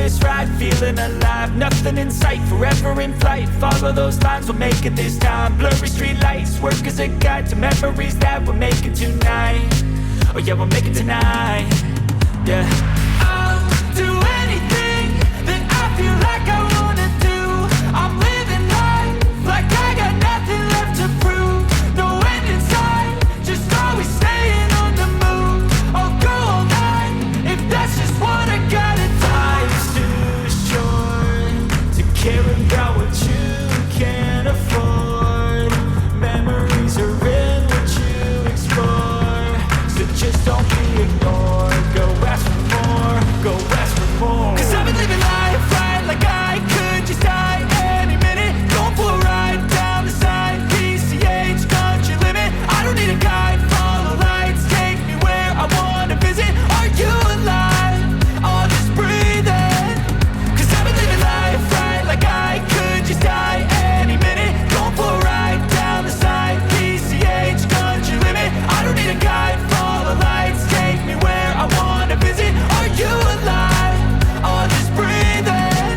this ride, feeling alive. Nothing in sight, forever in flight. Follow those lines, we'll make it this time. Blurry street lights, work as a guide to memories that we're making tonight. Oh yeah, we'll make it tonight. Yeah. I'll do anything that I feel like I wanna do. I'm living life like I got nothing left to prove. No end in sight, just always staying on the move. I'll go all night if that's just what I gotta do. Life's too short to care about what you can't afford. Memories are in what you explore, so just don't be ignored. Go ask for more, go ask for more. 'Cause I've been living life right like I could just die any minute. Going for a ride down the side, PCH, country limit. I don't need a guide, follow lights, take me where I wanna visit. Are you alive? I'll just breathe in. 'Cause I've been living life right like I could just die any minute. Going for a ride down the side, PCH, country limit. I don't need a guide, follow lights, take me where I wanna visit. Are you alive? I'll just breathe in.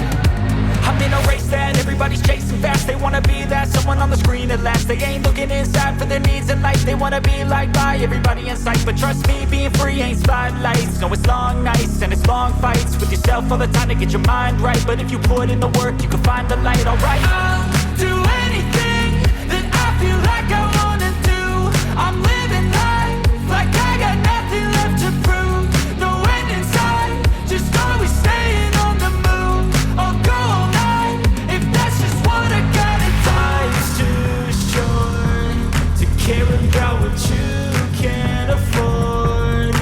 I'm in a race that everybody's chasing fast. They wanna be that someone on the screen at last. They ain't looking inside for their needs in life. They wanna be liked by everybody in sight. But trust me, being free ain't spotlights. No, it's long nights and it's long fights with yourself all the time to get your mind right. But if you put in the work, you can find the light, alright? I'll do anything that I feel like I wanna do. I'm living life like I got nothing left to prove. No end in sight, just always staying on the move. I'll go all night if that's just what I gotta do. Life's too short to care about what you can't afford.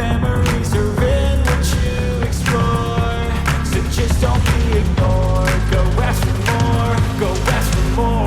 Memories are in what you explore, so just don't be ignored. Go ask for more, go ask for more.